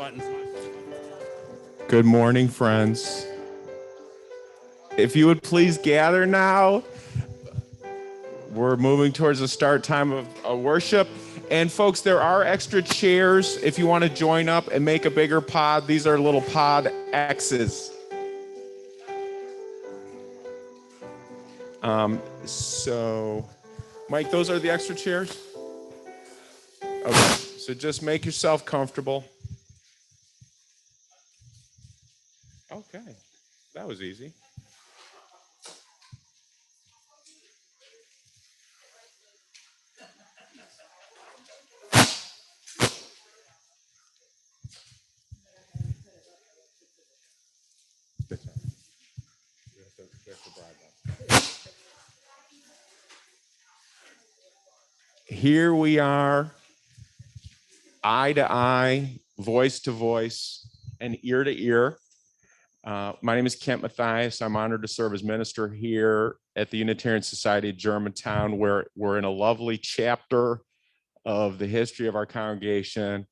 button. Good morning, friends. If you would please gather now, we're moving towards the start time of worship. And folks, there are extra chairs if you want to join up and make a bigger pod. These are little pod X's. So, Mike, those are the extra chairs? Okay, so just make yourself comfortable. Okay, that was easy. Here we are, eye to eye, voice to voice, and ear to ear. My name is Kent Mathias. I'm honored to serve as minister here at the Unitarian Society of Germantown, where we're in a lovely chapter of the history of our congregation,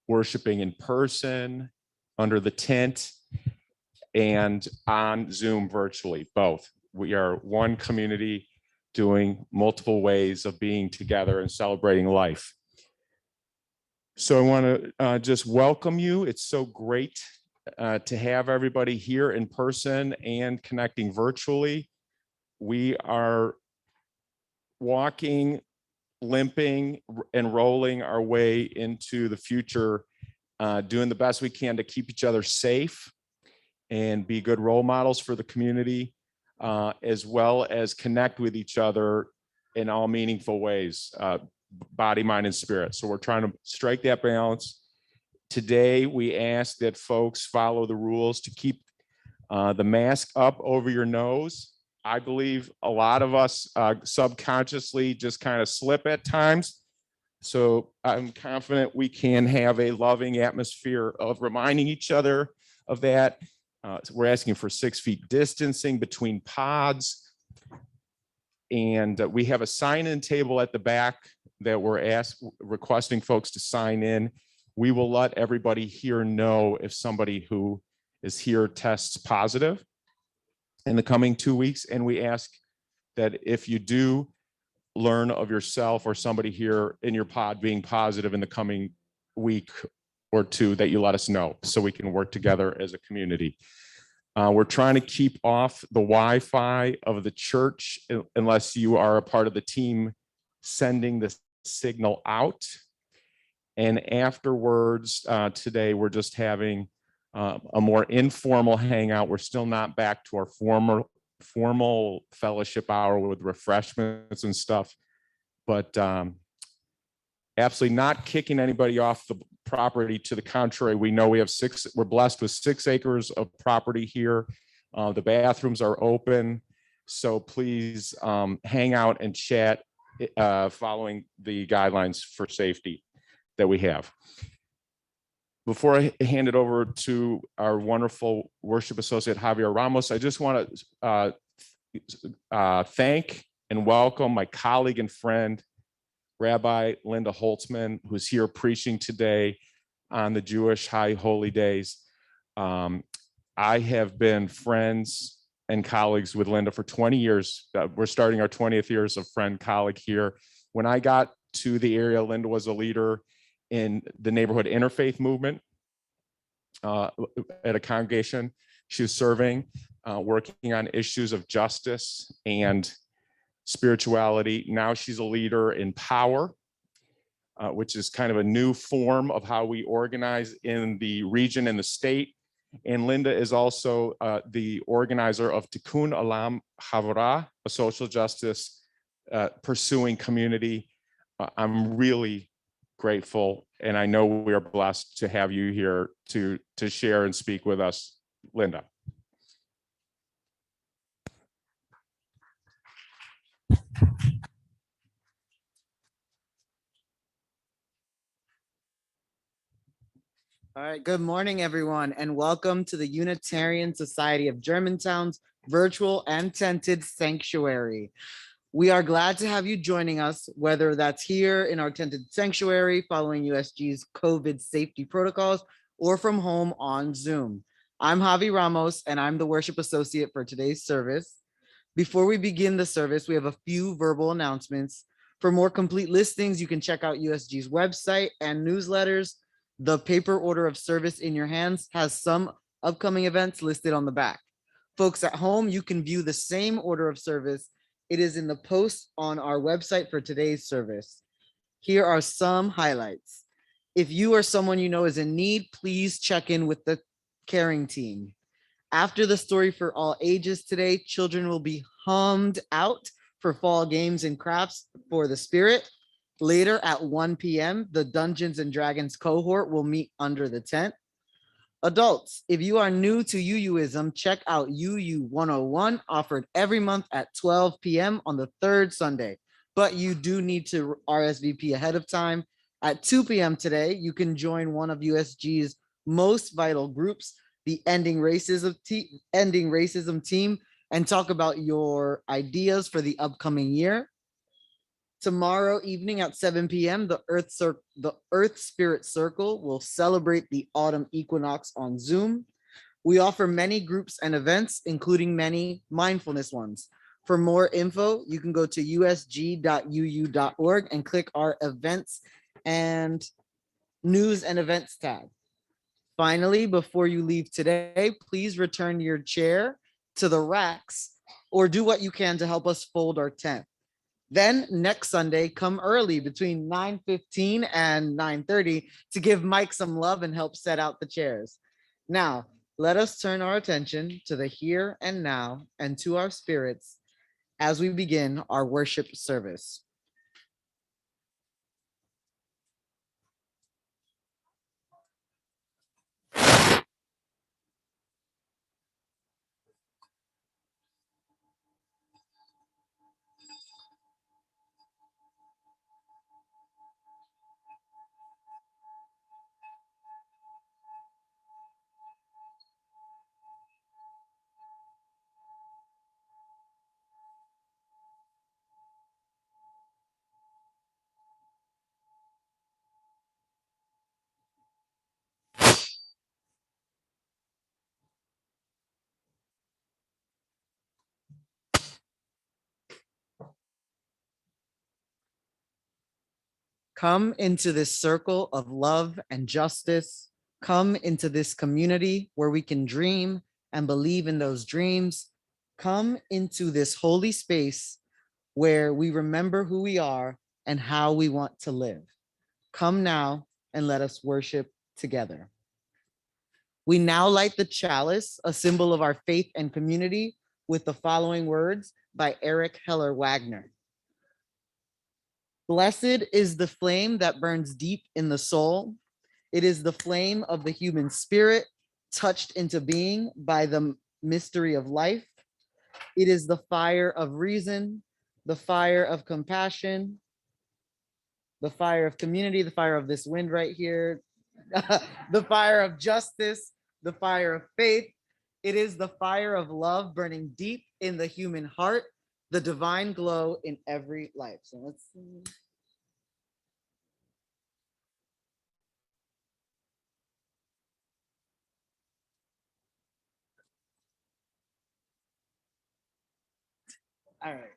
worshiping in person, under the tent, and on Zoom virtually, both. We are one community doing multiple ways of being together and celebrating life. So I want to just welcome you. It's so great to have everybody here in person and connecting virtually. We are walking, limping, and rolling our way into the future, doing the best we can to keep each other safe and be good role models for the community, as well as connect with each other in all meaningful ways, body, mind, and spirit. So we're trying to strike that balance. Today, we ask that folks follow the rules to keep the mask up over your nose. I believe a lot of us subconsciously just kind of slip at times. So I'm confident we can have a loving atmosphere of reminding each other of that. So we're asking for 6 feet distancing between pods. And we have a sign-in table at the back that we're requesting folks to sign in. We will let everybody here know if somebody who is here tests positive in the coming 2 weeks. And we ask that if you do learn of yourself or somebody here in your pod being positive in the coming week or two, that you let us know so we can work together as a community. We're trying to keep off the Wi-Fi of the church unless you are a part of the team sending the signal out. And afterwards, today, we're just having a more informal hangout. We're still not back to our formal fellowship hour with refreshments and stuff, but absolutely not kicking anybody off the property. To the contrary, we know we're blessed with 6 acres of property here. The bathrooms are open, so please hang out and chat following the guidelines for safety that we have. Before I hand it over to our wonderful worship associate, Javier Ramos, I just want to thank and welcome my colleague and friend, Rabbi Linda Holtzman, who's here preaching today on the Jewish High Holy Days. I have been friends and colleagues with Linda for 20 years. We're starting our 20th years of friend-colleague here. When I got to the area, Linda was a leader in the neighborhood interfaith movement at a congregation. She was serving, working on issues of justice and spirituality. Now she's a leader in Power, which is kind of a new form of how we organize in the region and the state. And Linda is also the organizer of Tikkun Olam Havara, a social justice pursuing community. I'm really grateful, and I know we are blessed to have you here to share and speak with us, Linda. All right, good morning, everyone, and welcome to the Unitarian Society of Germantown's virtual and tented sanctuary. We are glad to have you joining us, whether that's here in our tented sanctuary following USG's COVID safety protocols, or from home on Zoom. I'm Javi Ramos, and I'm the worship associate for today's service. Before we begin the service, we have a few verbal announcements. For more complete listings, you can check out USG's website and newsletters. The paper order of service in your hands has some upcoming events listed on the back. Folks at home, you can view the same order of service. It is in the post on our website for today's service. Here are some highlights. If you or someone you know is in need, please check in with the caring team. After the story for all ages today, children will be hummed out for fall games and crafts for the spirit. Later at 1 p.m., the Dungeons and Dragons cohort will meet under the tent. Adults, if you are new to UUism, check out UU 101, offered every month at 12 p.m. on the third Sunday, but you do need to RSVP ahead of time. At 2 p.m. today, you can join one of USG's most vital groups, the Ending Racism team, and talk about your ideas for the upcoming year. Tomorrow evening at 7 p.m., the Earth Spirit Circle will celebrate the autumn equinox on Zoom. We offer many groups and events, including many mindfulness ones. For more info, you can go to usg.uu.org and click our events and news and events tab. Finally, before you leave today, please return your chair to the racks or do what you can to help us fold our tent. Then next Sunday, come early between 9:15 and 9:30 to give Mike some love and help set out the chairs. Now, let us turn our attention to the here and now and to our spirits as we begin our worship service. Come into this circle of love and justice. Come into this community where we can dream and believe in those dreams. Come into this holy space where we remember who we are and how we want to live. Come now and let us worship together. We now light the chalice, a symbol of our faith and community, with the following words by Eric Heller Wagner. Blessed is the flame that burns deep in the soul. It is the flame of the human spirit, touched into being by the mystery of life. It is the fire of reason, the fire of compassion, the fire of community, the fire of this wind right here, the fire of justice, the fire of faith. It is the fire of love burning deep in the human heart, the divine glow in every life. So let's see. All right.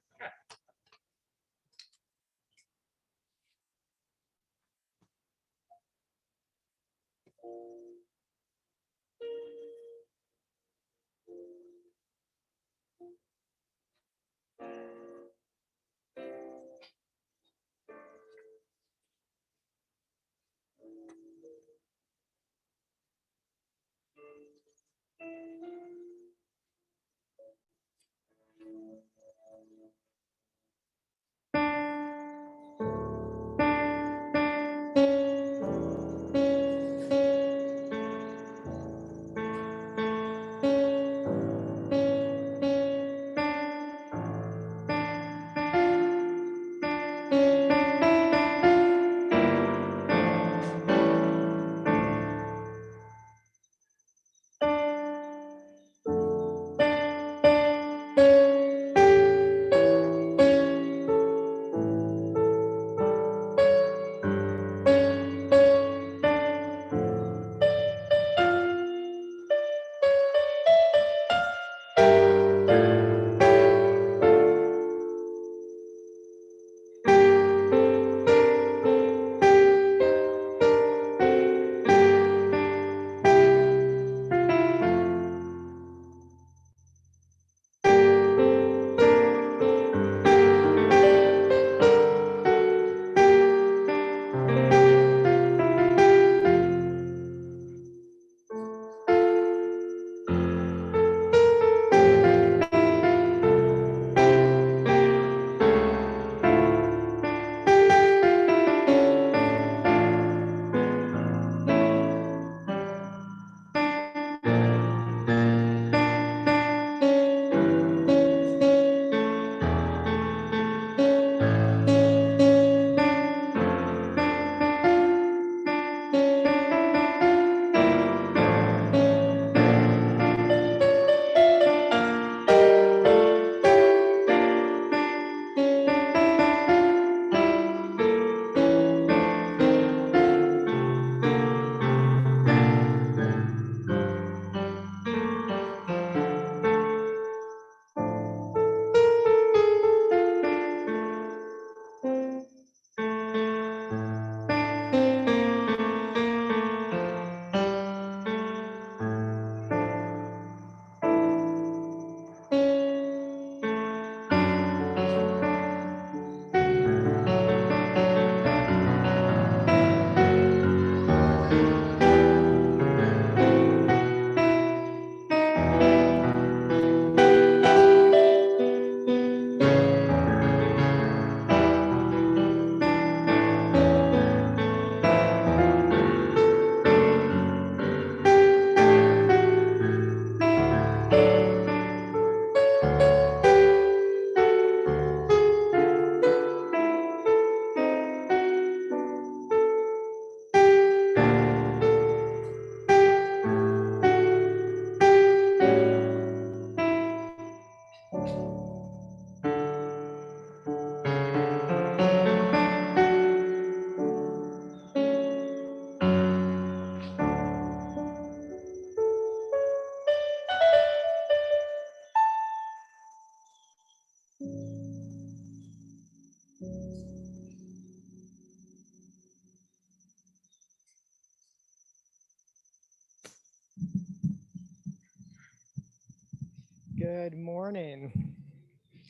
Good morning.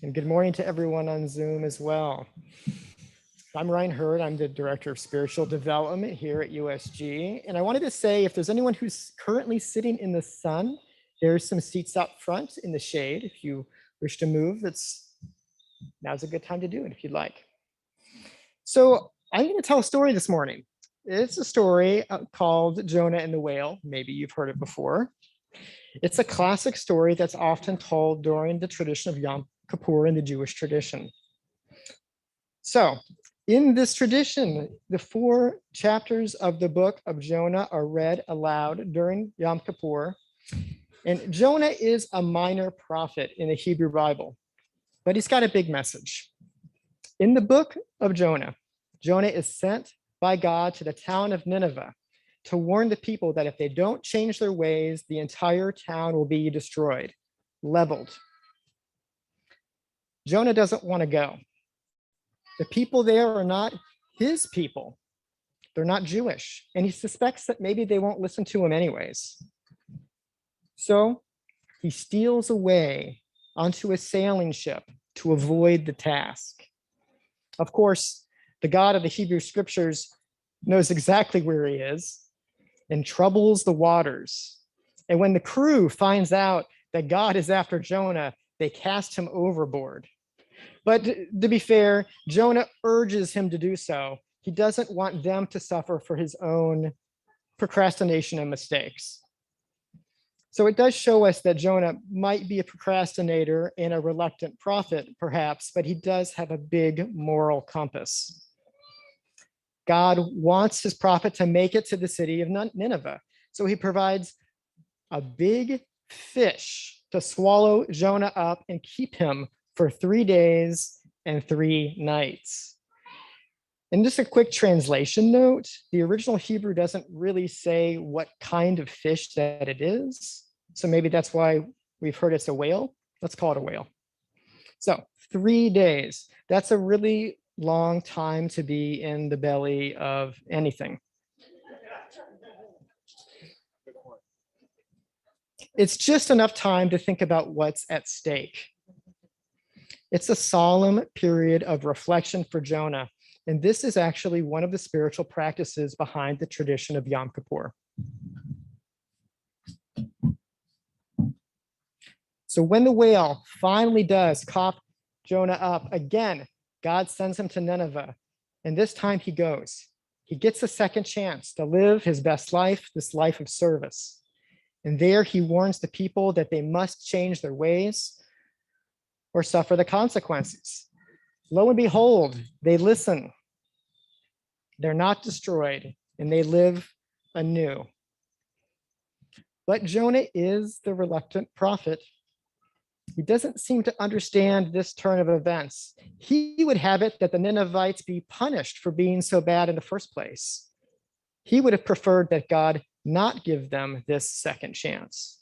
And good morning to everyone on Zoom as well. I'm Ryan Hurd. I'm the Director of Spiritual Development here at USG. And I wanted to say, if there's anyone who's currently sitting in the sun, there's some seats up front in the shade. If you wish to move, now's a good time to do it if you'd like. So I'm going to tell a story this morning. It's a story called Jonah and the Whale. Maybe you've heard it before. It's a classic story that's often told during the tradition of Yom Kippur in the Jewish tradition. So in this tradition, the 4 chapters of the book of Jonah are read aloud during Yom Kippur. And Jonah is a minor prophet in the Hebrew Bible, but he's got a big message. In the book of Jonah, Jonah is sent by God to the town of Nineveh to warn the people that if they don't change their ways, the entire town will be destroyed, leveled. Jonah doesn't want to go. The people there are not his people. They're not Jewish, and he suspects that maybe they won't listen to him anyways. So he steals away onto a sailing ship to avoid the task. Of course, the God of the Hebrew scriptures knows exactly where he is and troubles the waters. And when the crew finds out that God is after Jonah, they cast him overboard. But to be fair, Jonah urges him to do so. He doesn't want them to suffer for his own procrastination and mistakes. So it does show us that Jonah might be a procrastinator and a reluctant prophet, perhaps, but he does have a big moral compass. God wants his prophet to make it to the city of Nineveh. So he provides a big fish to swallow Jonah up and keep him for 3 days and 3 nights. And just a quick translation note, the original Hebrew doesn't really say what kind of fish that it is. So maybe that's why we've heard it's a whale. Let's call it a whale. So 3 days, that's a really long time to be in the belly of anything. It's just enough time to think about what's at stake. It's a solemn period of reflection for Jonah, and this is actually one of the spiritual practices behind the tradition of Yom Kippur. So when the whale finally does cough Jonah up again, God sends him to Nineveh, and this time he goes. He gets a second chance to live his best life, this life of service. And there he warns the people that they must change their ways or suffer the consequences. Lo and behold, they listen. They're not destroyed, and they live anew. But Jonah is the reluctant prophet. He doesn't seem to understand this turn of events. He would have it that the Ninevites be punished for being so bad in the first place. He would have preferred that God not give them this second chance,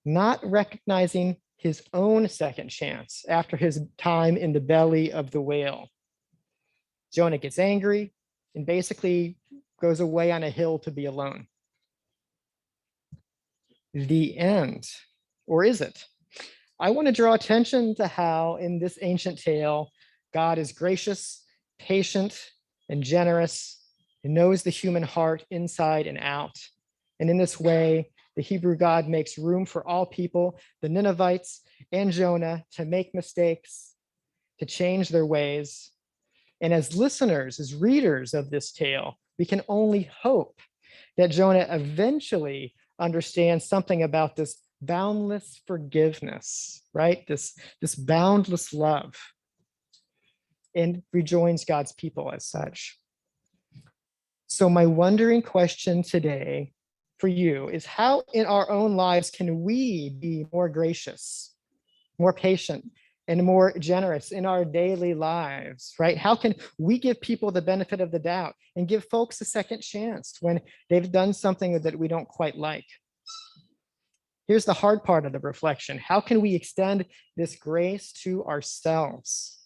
not recognizing his own second chance after his time in the belly of the whale. Jonah gets angry and basically goes away on a hill to be alone. The end, or is it? I want to draw attention to how in this ancient tale, God is gracious, patient, and generous, and knows the human heart inside and out. And in this way, the Hebrew God makes room for all people, the Ninevites and Jonah, to make mistakes, to change their ways. And as listeners, as readers of this tale, we can only hope that Jonah eventually understands something about this boundless forgiveness, right? This boundless love, and rejoins God's people as such. So my wondering question today for you is, how in our own lives can we be more gracious, more patient, and more generous in our daily lives, right? How can we give people the benefit of the doubt and give folks a second chance when they've done something that we don't quite like? Here's the hard part of the reflection. How can we extend this grace to ourselves?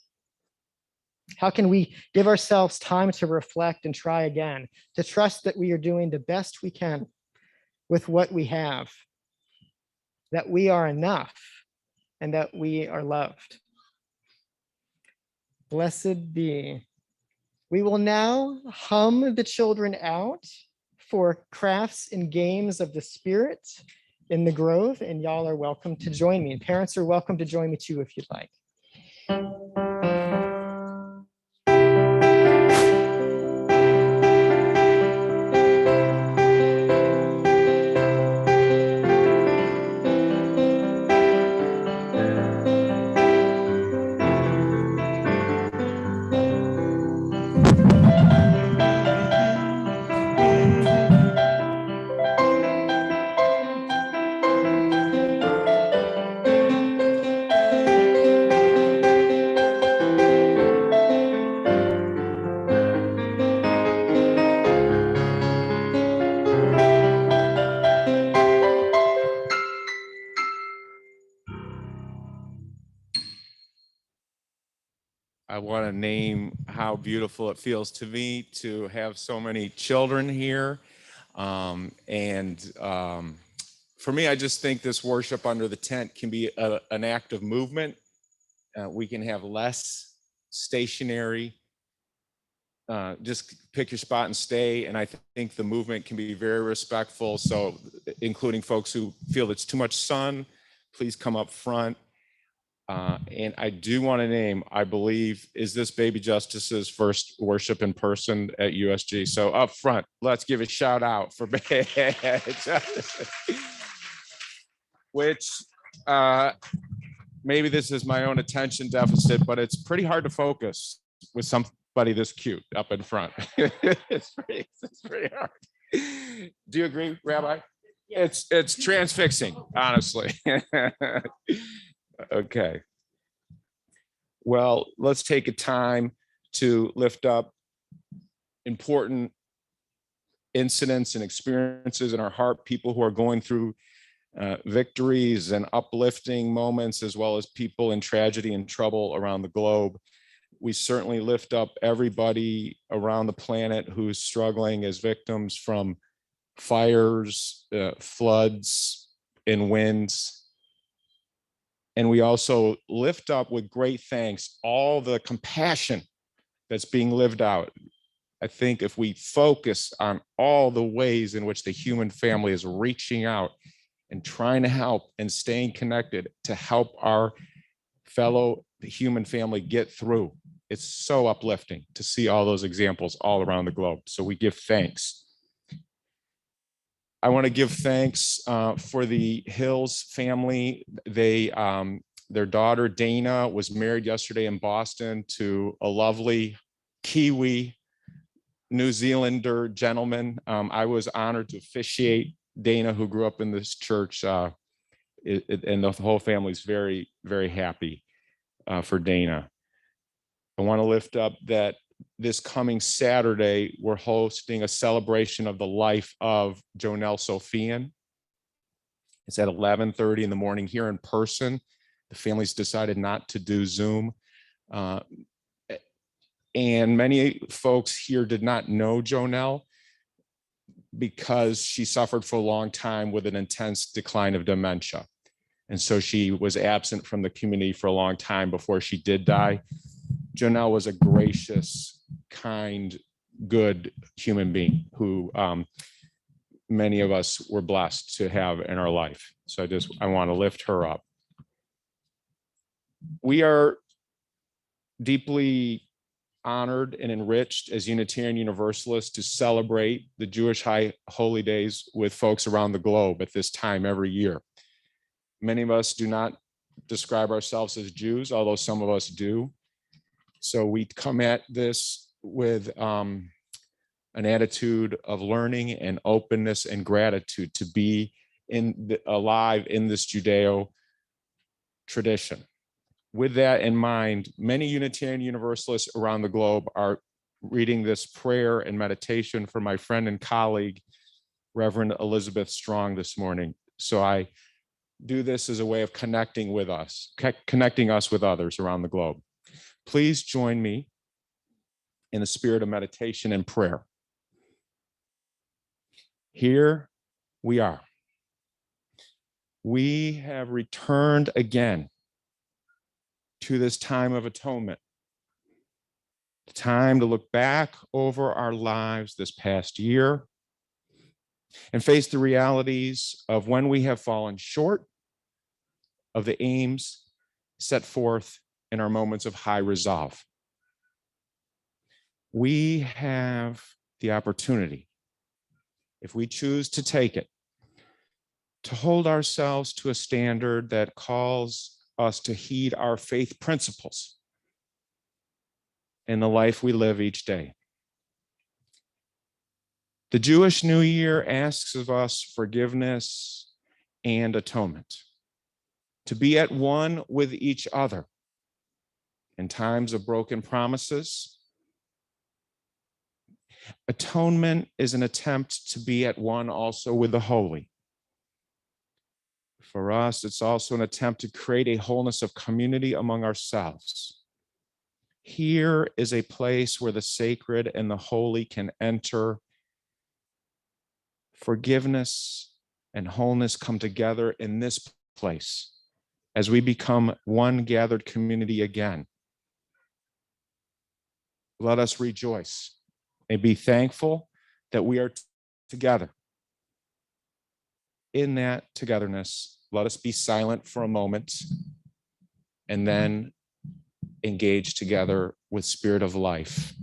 How can we give ourselves time to reflect and try again, to trust that we are doing the best we can with what we have, that we are enough, and that we are loved. Blessed be. We will now hum the children out for crafts and games of the spirit in the Grove, and y'all are welcome to join me. Parents are welcome to join me too if you'd like. I want to name how beautiful it feels to me to have so many children here. For me, I just think this worship under the tent can be an act of movement. We can have less stationary, just pick your spot and stay. And I think the movement can be very respectful. So including folks who feel it's too much sun, please come up front. And I do want to name, I believe, is this Baby Justice's first worship in person at USG? So up front, let's give a shout out for Baby Justice. Which maybe this is my own attention deficit, but it's pretty hard to focus with somebody this cute up in front. It's pretty hard. Do you agree, Rabbi? It's transfixing, honestly. Okay. Well, let's take a time to lift up important incidents and experiences in our heart, people who are going through victories and uplifting moments, as well as people in tragedy and trouble around the globe. We certainly lift up everybody around the planet who's struggling as victims from fires, floods, and winds. And we also lift up with great thanks all the compassion that's being lived out. I think if we focus on all the ways in which the human family is reaching out and trying to help and staying connected to help our fellow human family get through, it's so uplifting to see all those examples all around the globe. So we give thanks. I want to give thanks for the Hills family. Their daughter Dana was married yesterday in Boston to a lovely Kiwi New Zealander gentleman. I was honored to officiate Dana, who grew up in this church, and the whole family's very, very happy for Dana. I want to lift up that this coming Saturday, we're hosting a celebration of the life of Jonelle Sofian. It's at 11:30 in the morning here in person. The family's decided not to do Zoom. And many folks here did not know Jonelle because she suffered for a long time with an intense decline of dementia. And so she was absent from the community for a long time before she did die. Jonelle was a gracious, kind, good human being who many of us were blessed to have in our life. So I want to lift her up. We are deeply honored and enriched as Unitarian Universalists to celebrate the Jewish High Holy Days with folks around the globe at this time every year. Many of us do not describe ourselves as Jews, although some of us do. So we come at this with an attitude of learning and openness and gratitude to be alive in this Judeo tradition. With that in mind, many Unitarian Universalists around the globe are reading this prayer and meditation for my friend and colleague, Reverend Elizabeth Strong, this morning. So I do this as a way of connecting us with others around the globe. Please join me in the spirit of meditation and prayer. Here we are. We have returned again to this time of atonement. Time to look back over our lives this past year and face the realities of when we have fallen short of the aims set forth in our moments of high resolve. We have the opportunity, if we choose to take it, to hold ourselves to a standard that calls us to heed our faith principles in the life we live each day. The Jewish New Year asks of us forgiveness and atonement, to be at one with each other in times of broken promises. Atonement is an attempt to be at one also with the holy. For us, it's also an attempt to create a wholeness of community among ourselves. Here is a place where the sacred and the holy can enter. Forgiveness and wholeness come together in this place as we become one gathered community again. Let us rejoice and be thankful that we are together. In that togetherness, let us be silent for a moment and then engage together with spirit of life.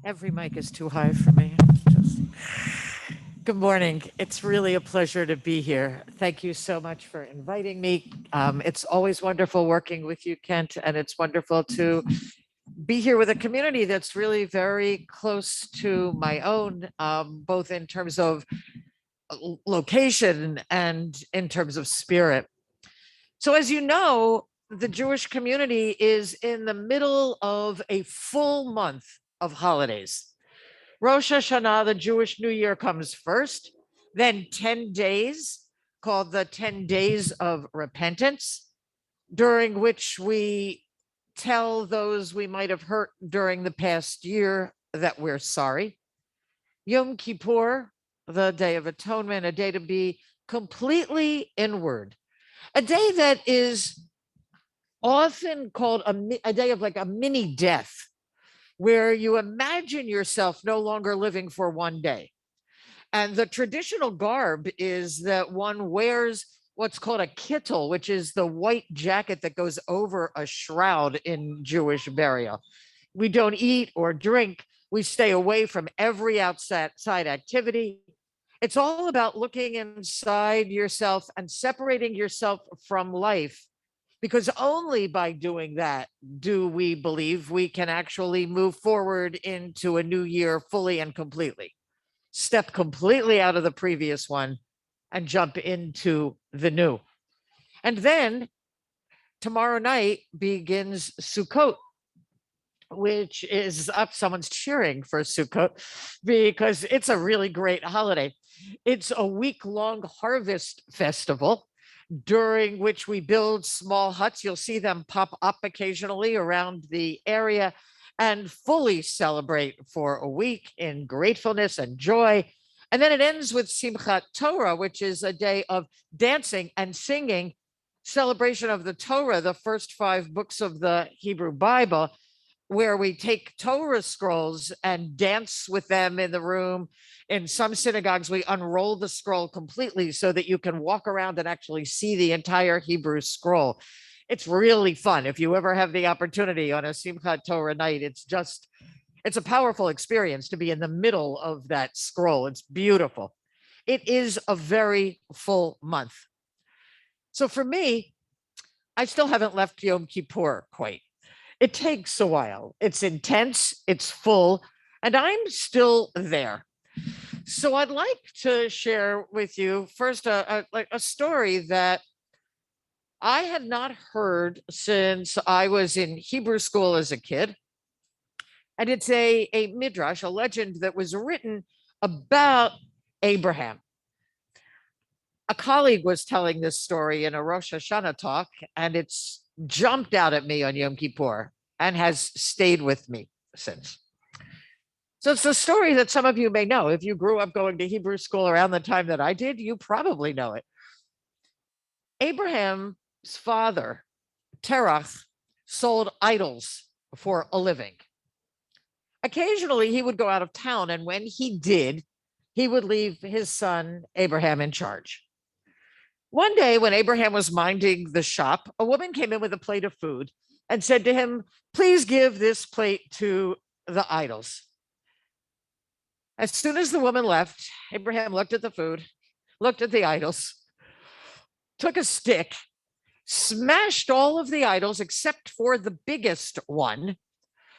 Every mic is too high for me. Good morning. It's really a pleasure to be here. Thank you so much for inviting me. It's always wonderful working with you, Kent, and it's wonderful to be here with a community that's really very close to my own, both in terms of location and in terms of spirit. So as you know, the Jewish community is in the middle of a full month of holidays. Rosh Hashanah, the Jewish New Year, comes first, then 10 days called the 10 Days of Repentance, during which we tell those we might have hurt during the past year that we're sorry. Yom Kippur, the Day of Atonement, a day to be completely inward, a day that is often called a day of like a mini death, where you imagine yourself no longer living for one day. And the traditional garb is that one wears what's called a kittel, which is the white jacket that goes over a shroud in Jewish burial. We don't eat or drink. We stay away from every outside activity. It's all about looking inside yourself and separating yourself from life, because only by doing that do we believe we can actually move forward into a new year fully and completely, step completely out of the previous one and jump into the new. And then tomorrow night begins Sukkot, which is up. Someone's cheering for Sukkot because it's a really great holiday. It's a week-long harvest festival during which we build small huts. You'll see them pop up occasionally around the area and fully celebrate for a week in gratefulness and joy. And then it ends with Simchat Torah, which is a day of dancing and singing, celebration of the Torah, the first 5 books of the Hebrew Bible, where we take Torah scrolls and dance with them in the room. In some synagogues, we unroll the scroll completely so that you can walk around and actually see the entire Hebrew scroll. It's really fun. If you ever have the opportunity on a Simchat Torah night, it's a powerful experience to be in the middle of that scroll. It's beautiful. It is a very full month. So for me, I still haven't left Yom Kippur quite. It takes a while. It's intense, it's full, and I'm still there. So I'd like to share with you first a story that I had not heard since I was in Hebrew school as a kid. And it's a midrash, a legend that was written about Abraham. A colleague was telling this story in a Rosh Hashanah talk, and it's jumped out at me on Yom Kippur and has stayed with me since. So it's a story that some of you may know. If you grew up going to Hebrew school around the time that I did, you probably know it. Abraham's father, Terach, sold idols for a living. Occasionally, he would go out of town, and when he did, he would leave his son Abraham in charge. One day, when Abraham was minding the shop, a woman came in with a plate of food and said to him, "Please give this plate to the idols." As soon as the woman left, Abraham looked at the food, looked at the idols, took a stick, smashed all of the idols except for the biggest one,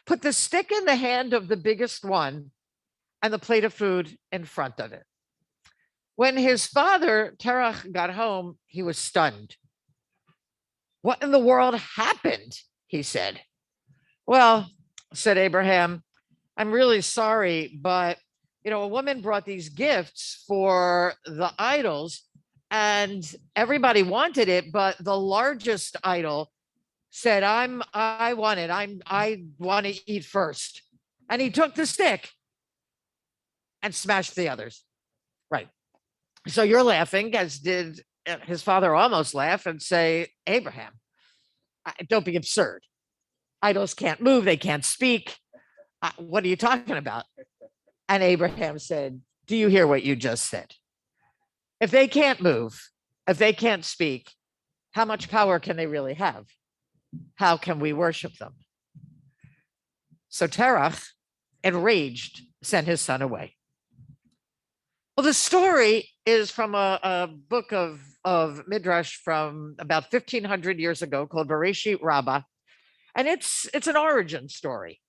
put the stick in the hand of the biggest one, and the plate of food in front of it. When his father, Terach, got home, he was stunned. "What in the world happened?" he said. "Well," said Abraham, "I'm really sorry, but a woman brought these gifts for the idols and everybody wanted it, but the largest idol said, I want it. I want to eat first." And he took the stick and smashed the others. Right. So you're laughing, as did his father almost laugh and say, "Abraham, don't be absurd. Idols can't move. They can't speak. What are you talking about?" And Abraham said, "Do you hear what you just said? If they can't move, if they can't speak, how much power can they really have? How can we worship them?" So Terach, enraged, sent his son away. Well, the story is from a book of Midrash from about 1,500 years ago called Bereshit Rabbah. And it's an origin story.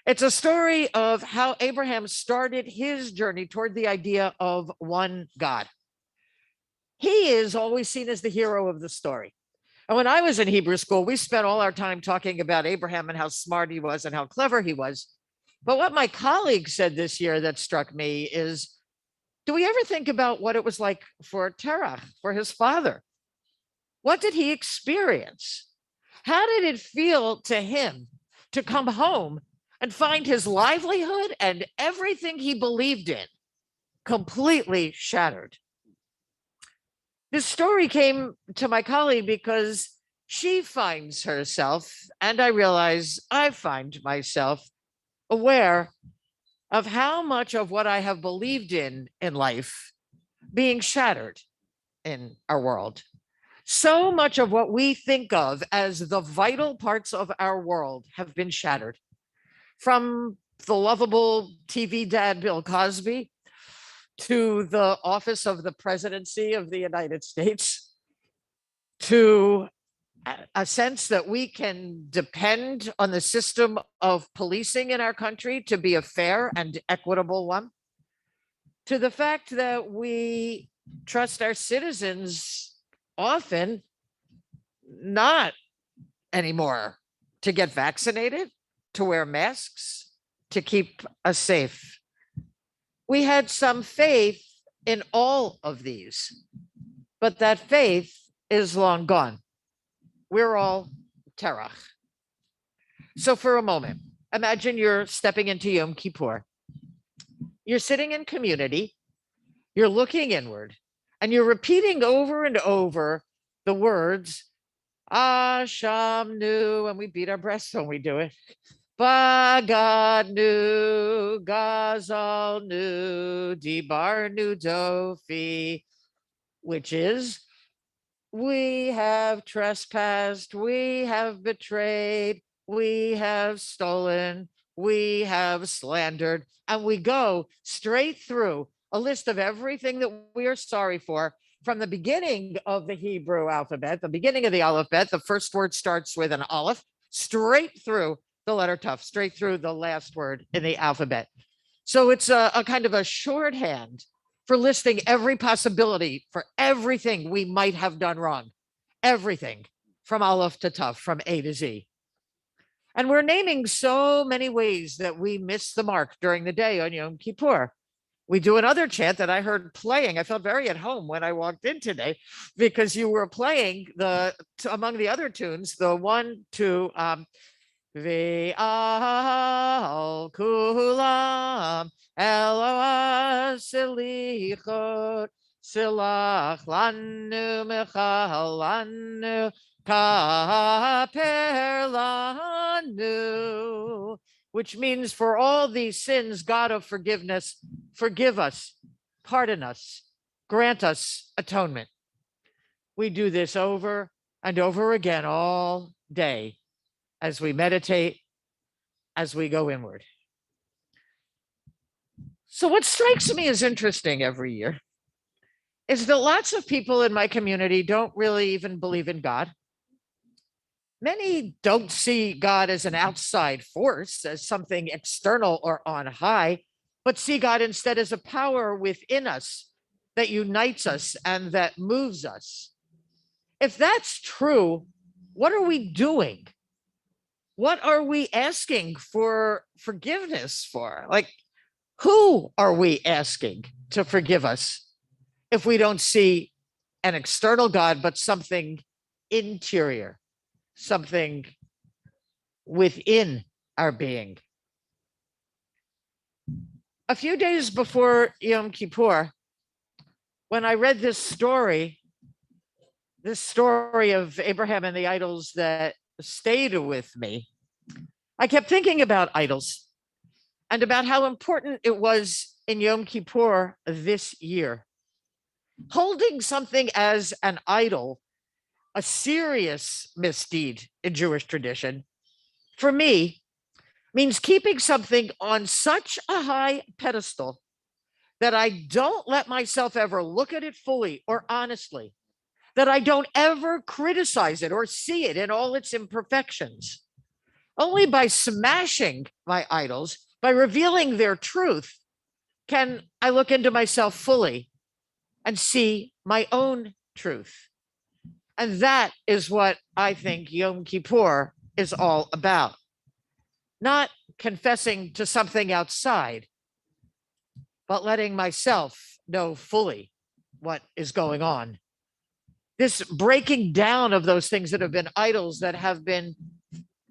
It's a story of how Abraham started his journey toward the idea of one God. He is always seen as the hero of the story. And when I was in Hebrew school, we spent all our time talking about Abraham and how smart he was and how clever he was. But what my colleague said this year that struck me is, do we ever think about what it was like for Terach, for his father? What did he experience? How did it feel to him to come home and find his livelihood and everything he believed in completely shattered? This story came to my colleague because she finds herself, and I realize I find myself, aware of how much of what I have believed in life being shattered in our world. So much of what we think of as the vital parts of our world have been shattered. From the lovable TV dad Bill Cosby to the office of the presidency of the United States, to a sense that we can depend on the system of policing in our country to be a fair and equitable one, to the fact that we trust our citizens often not anymore to get vaccinated, to wear masks, to keep us safe. We had some faith in all of these, but that faith is long gone. We're all terach. So for a moment, imagine you're stepping into Yom Kippur. You're sitting in community, you're looking inward, and you're repeating over and over the words, Ashamnu, and we beat our breasts when we do it. Bagadnu, Gazalnu, Dibarnu Dofi, which is, we have trespassed, we have betrayed, we have stolen, we have slandered, and we go straight through a list of everything that we are sorry for from the beginning of the Hebrew alphabet, the beginning of the alphabet. The first word starts with an aleph, straight through the letter Tuf, straight through the last word in the alphabet. So it's a kind of a shorthand for listing every possibility for everything we might have done wrong. Everything from aleph to Tuf, from A to Z. And we're naming so many ways that we miss the mark during the day on Yom Kippur. We do another chant that I heard playing. I felt very at home when I walked in today because you were playing among the other tunes, the 1, 2, Ve'al kulam Eloah selichot silach lanu mechal lanu kaper lanu, which means for all these sins, God of forgiveness, forgive us, pardon us, grant us atonement. We do this over and over again all day as we meditate, as we go inward. So what strikes me as interesting every year is that lots of people in my community don't really even believe in God. Many don't see God as an outside force, as something external or on high, but see God instead as a power within us that unites us and that moves us. If that's true, what are we doing? What are we asking for forgiveness for? Like, who are we asking to forgive us if we don't see an external God, but something interior, something within our being? A few days before Yom Kippur, when I read this story of Abraham and the idols that stayed with me, I kept thinking about idols and about how important it was in Yom Kippur this year. Holding something as an idol, a serious misdeed in Jewish tradition, for me, means keeping something on such a high pedestal that I don't let myself ever look at it fully or honestly, that I don't ever criticize it or see it in all its imperfections. Only by smashing my idols, by revealing their truth, can I look into myself fully and see my own truth. And that is what I think Yom Kippur is all about. Not confessing to something outside, but letting myself know fully what is going on. This breaking down of those things that have been idols, that have been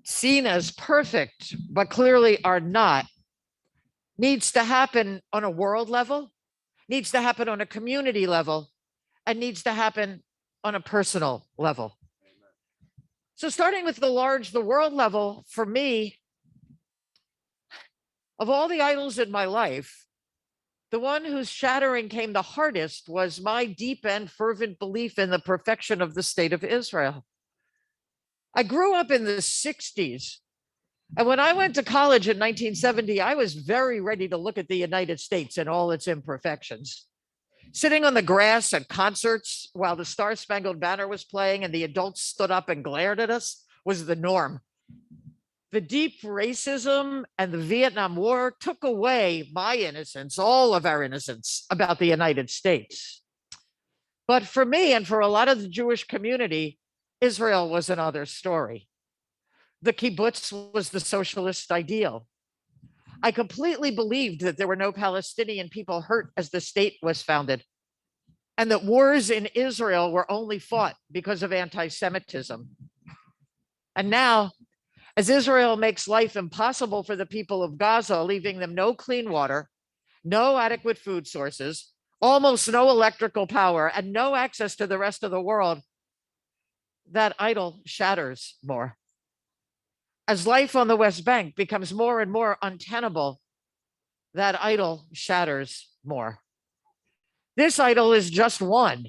seen as perfect, but clearly are not, needs to happen on a world level, needs to happen on a community level, and needs to happen on a personal level. So starting with the world level, for me, of all the idols in my life, the one whose shattering came the hardest was my deep and fervent belief in the perfection of the state of Israel. I grew up in the 60s. And when I went to college in 1970, I was very ready to look at the United States and all its imperfections. Sitting on the grass at concerts while the Star Spangled Banner was playing and the adults stood up and glared at us was the norm. The deep racism and the Vietnam War took away my innocence, all of our innocence about the United States. But for me and for a lot of the Jewish community, Israel was another story. the kibbutz was the socialist ideal. I completely believed that there were no Palestinian people hurt as the state was founded, and that wars in Israel were only fought because of anti-Semitism. And now, as Israel makes life impossible for the people of Gaza, leaving them no clean water, no adequate food sources, almost no electrical power, and no access to the rest of the world, that idol shatters more. As life on the West Bank becomes more and more untenable, that idol shatters more. This idol is just one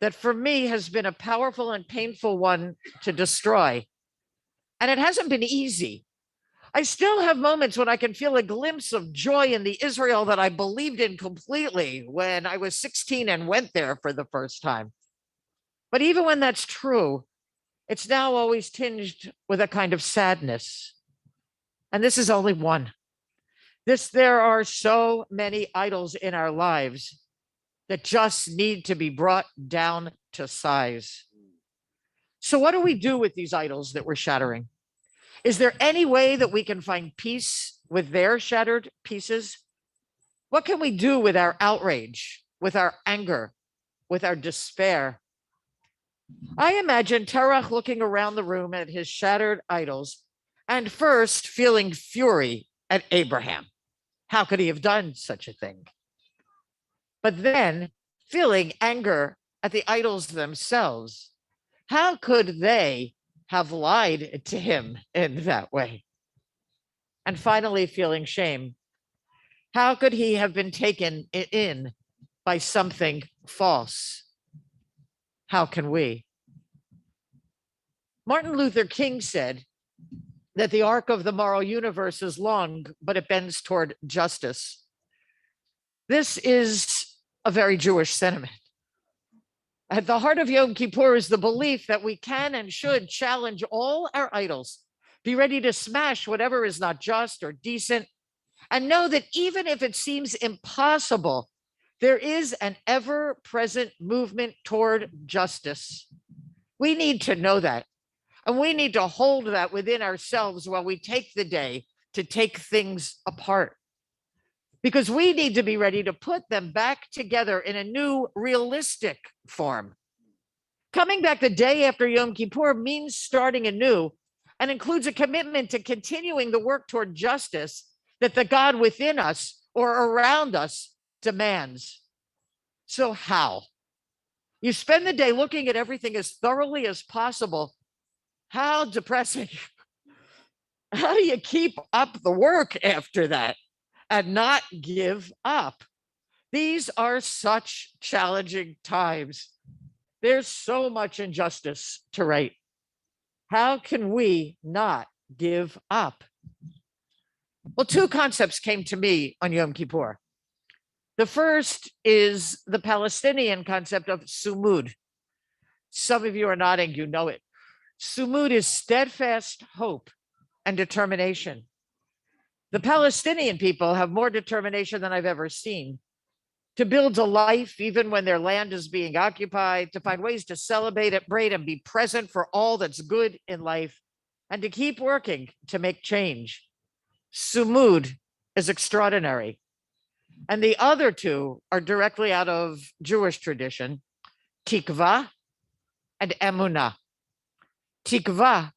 that for me has been a powerful and painful one to destroy. And it hasn't been easy. I still have moments when I can feel a glimpse of joy in the Israel that I believed in completely when I was 16 and went there for the first time. But even when that's true, it's now always tinged with a kind of sadness. And this is only one. There are so many idols in our lives that just need to be brought down to size. So what do we do with these idols that we're shattering? Is there any way that we can find peace with their shattered pieces? What can we do with our outrage, with our anger, with our despair? I imagine Terach looking around the room at his shattered idols and first feeling fury at Abraham. How could he have done such a thing? But then feeling anger at the idols themselves. How could they have lied to him in that way? And finally feeling shame. How could he have been taken in by something false? How can we? Martin Luther King said that the arc of the moral universe is long, but it bends toward justice. This is a very Jewish sentiment. At the heart of Yom Kippur is the belief that we can and should challenge all our idols, be ready to smash whatever is not just or decent, and know that even if it seems impossible, there is an ever-present movement toward justice. We need to know that, and we need to hold that within ourselves while we take the day to take things apart. Because we need to be ready to put them back together in a new, realistic form. Coming back the day after Yom Kippur means starting anew and includes a commitment to continuing the work toward justice that the God within us or around us demands. So how? You spend the day looking at everything as thoroughly as possible. How depressing. How do you keep up the work after that and not give up? These are such challenging times. There's so much injustice to right. How can we not give up? Well, two concepts came to me on Yom Kippur. The first is the Palestinian concept of sumud. Some of you are nodding, you know it. Sumud is steadfast hope and determination. The Palestinian people have more determination than I've ever seen to build a life even when their land is being occupied, to find ways to celebrate and be present for all that's good in life, and to keep working to make change. Sumud is extraordinary. And the other two are directly out of Jewish tradition, tikva and emunah. Tikva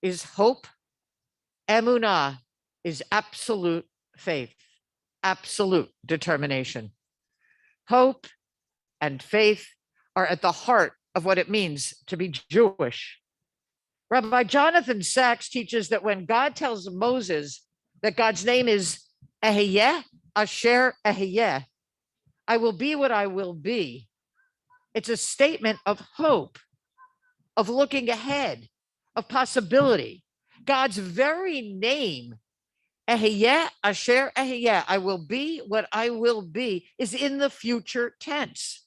is hope. Emunah is absolute faith, absolute determination. Hope and faith are at the heart of what it means to be Jewish. Rabbi Jonathan Sachs teaches that when God tells Moses that God's name is Ehyeh Asher Ehyeh, I will be what I will be, it's a statement of hope, of looking ahead, of possibility. God's very name, Ehyeh Asher Ehyeh, I will be what I will be, is in the future tense.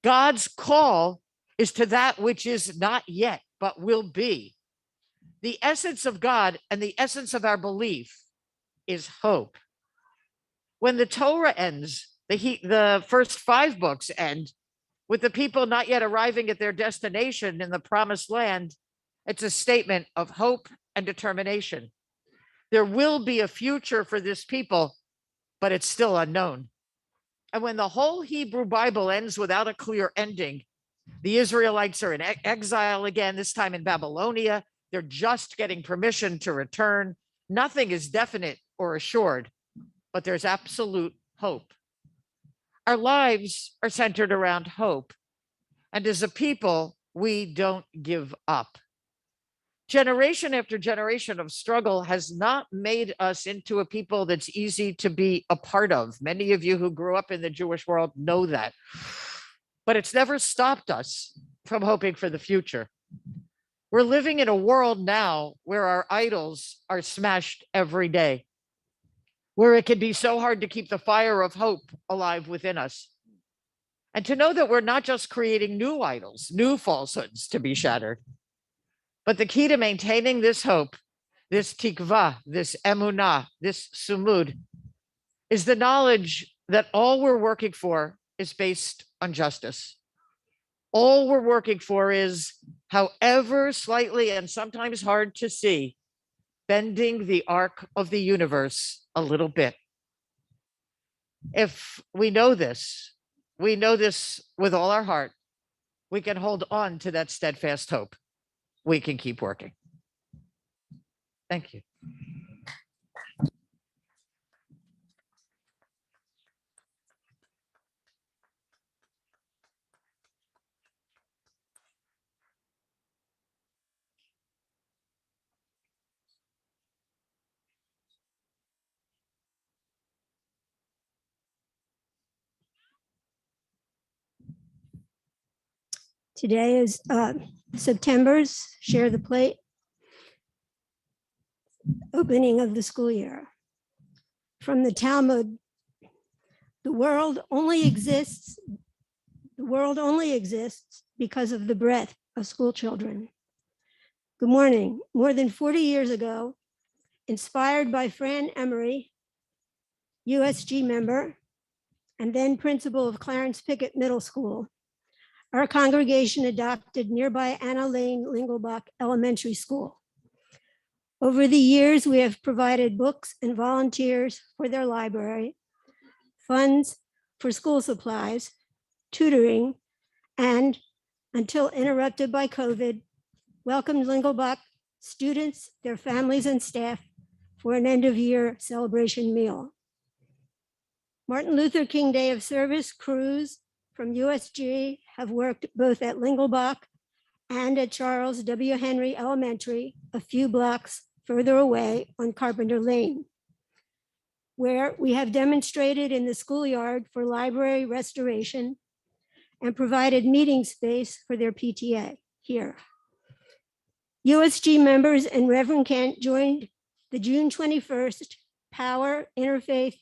God's call is to that which is not yet, but will be. The essence of God and the essence of our belief is hope. When the Torah ends, the first 5 books end with the people not yet arriving at their destination in the promised land, It's a statement of hope and determination. There will be a future for this people, but it's still unknown. And when the whole Hebrew Bible ends without a clear ending, the Israelites are in exile again, this time in Babylonia. They're just getting permission to return. Nothing is definite or assured, but there's absolute hope. Our lives are centered around hope. And as a people, we don't give up. Generation after generation of struggle has not made us into a people that's easy to be a part of. Many of you who grew up in the Jewish world know that. But it's never stopped us from hoping for the future. We're living in a world now where our idols are smashed every day, where it can be so hard to keep the fire of hope alive within us. And to know that we're not just creating new idols, new falsehoods to be shattered, but the key to maintaining this hope, this tikva, this emunah, this sumud, is the knowledge that all we're working for is based on justice. All we're working for is, however slightly and sometimes hard to see, bending the arc of the universe a little bit. If we know this with all our heart, we can hold on to that steadfast hope. We can keep working. Thank you. Today is September's Share the Plate opening of the school year. From the Talmud, the world only exists because of the breath of school children. Good morning. More than 40 years ago, inspired by Fran Emery, USG member, and then principal of Clarence Pickett Middle School, our congregation adopted nearby Anna Lane Lingelbach Elementary School. Over the years, we have provided books and volunteers for their library, funds for school supplies, tutoring, and, until interrupted by COVID, welcomed Lingelbach students, their families, and staff for an end-of-year celebration meal. Martin Luther King Day of Service crews from USG have worked both at Lingelbach and at Charles W. Henry Elementary, a few blocks further away on Carpenter Lane, where we have demonstrated in the schoolyard for library restoration and provided meeting space for their PTA here. USG members and Reverend Kent joined the June 21st Power Interfaith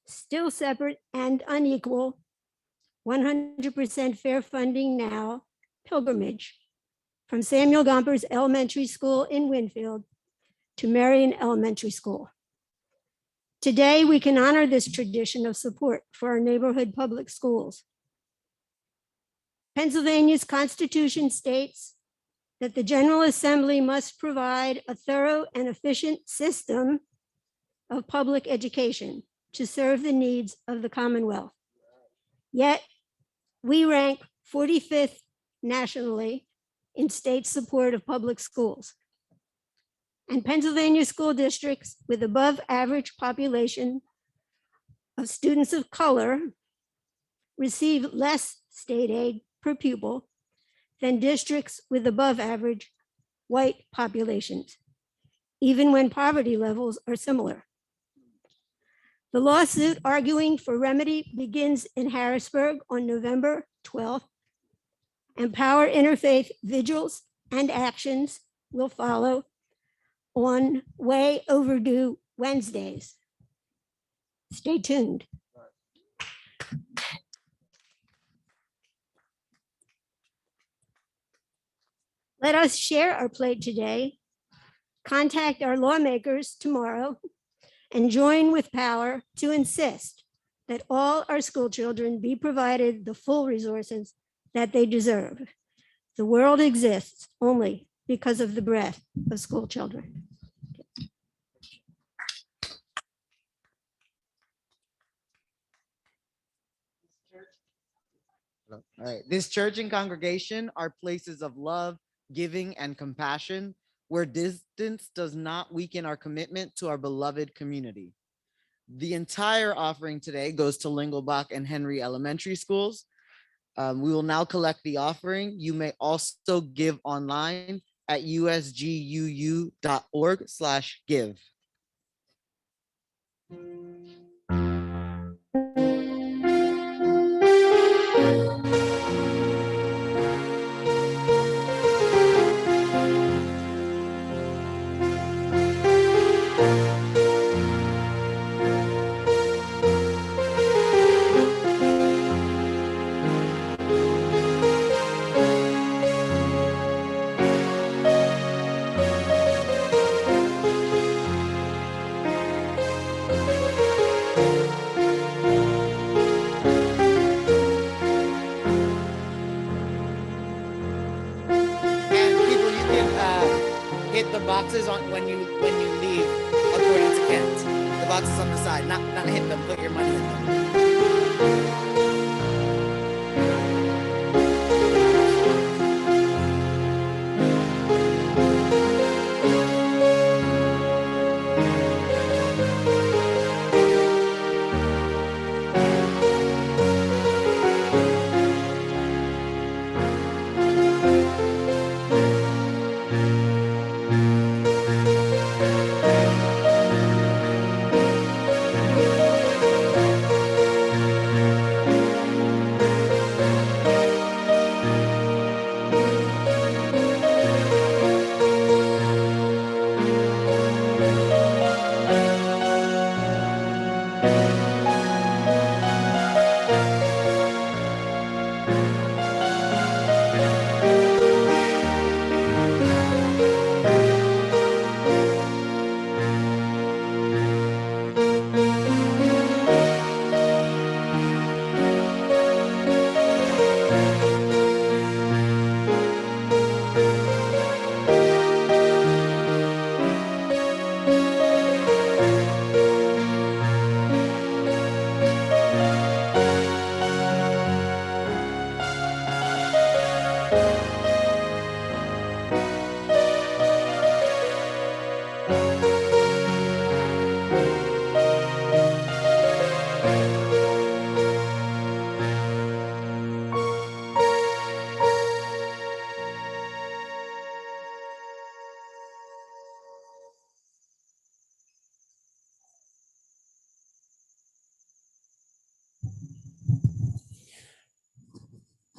Still Separate and Unequal 100% Fair Funding Now pilgrimage from Samuel Gompers Elementary School in Winfield to Marion Elementary School. Today, we can honor this tradition of support for our neighborhood public schools. Pennsylvania's Constitution states that the General Assembly must provide a thorough and efficient system of public education to serve the needs of the Commonwealth. Yet, we rank 45th nationally in state support of public schools. And Pennsylvania school districts with above average population of students of color receive less state aid per pupil than districts with above average white populations, even when poverty levels are similar. The lawsuit arguing for remedy begins in Harrisburg on November 12th, and Power Interfaith vigils and actions will follow on way overdue Wednesdays. Stay tuned. Let us share our plate today, contact our lawmakers tomorrow, and join with Power to insist that all our school children be provided the full resources that they deserve. The world exists only because of the breath of school children. All right. This church and congregation are places of love, giving, and compassion, where distance does not weaken our commitment to our beloved community. The entire offering today goes to Lingelbach and Henry Elementary Schools. We will now collect the offering. You may also give online at usguu.org/give. And people, you can hit the boxes on when you leave, according to Kent. The boxes on the side, not hit them. Put your money in them.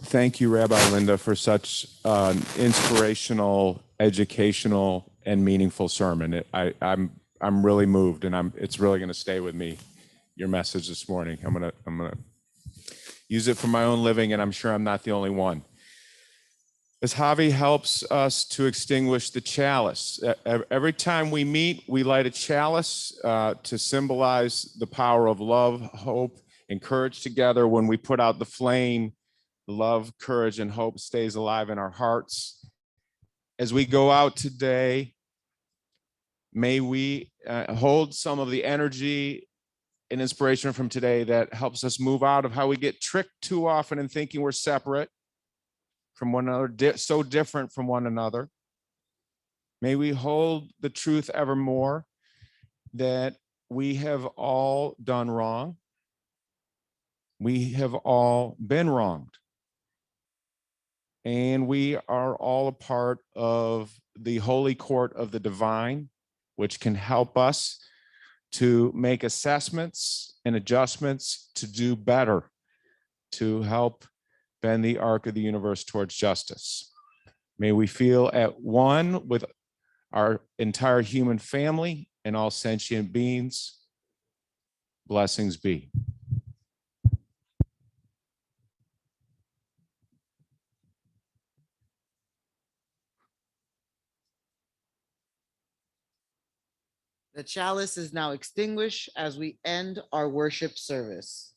Thank you, Rabbi Linda, for such an inspirational, educational, and meaningful sermon. I'm really moved, and it's really going to stay with me. Your message this morning. I'm gonna use it for my own living, and I'm sure I'm not the only one. As Javi helps us to extinguish the chalice, every time we meet, we light a chalice to symbolize the power of love, hope, and courage together. When we put out the flame, love, courage, and hope stays alive in our hearts. As we go out today, may we hold some of the energy and inspiration from today that helps us move out of how we get tricked too often in thinking we're separate from one another, so different from one another. May we hold the truth evermore that we have all done wrong. We have all been wronged. And we are all a part of the holy court of the divine, which can help us to make assessments and adjustments to do better, to help bend the arc of the universe towards justice. May we feel at one with our entire human family and all sentient beings. Blessings be. The chalice is now extinguished as we end our worship service.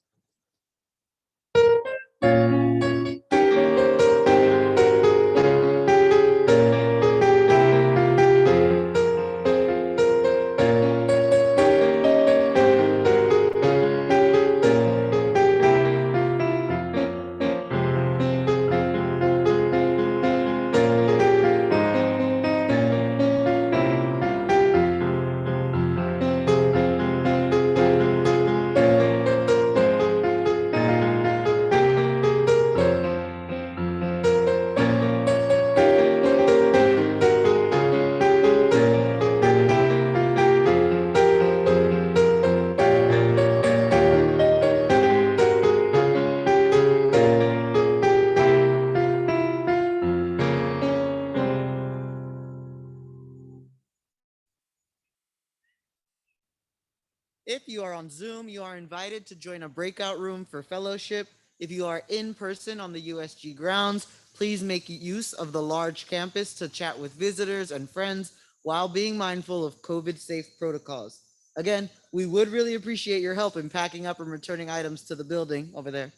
If you are on Zoom, you are invited to join a breakout room for fellowship. If you are in person on the USG grounds, please make use of the large campus to chat with visitors and friends while being mindful of COVID-safe protocols. Again, we would really appreciate your help in packing up and returning items to the building over there.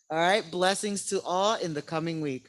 All right, blessings to all in the coming week.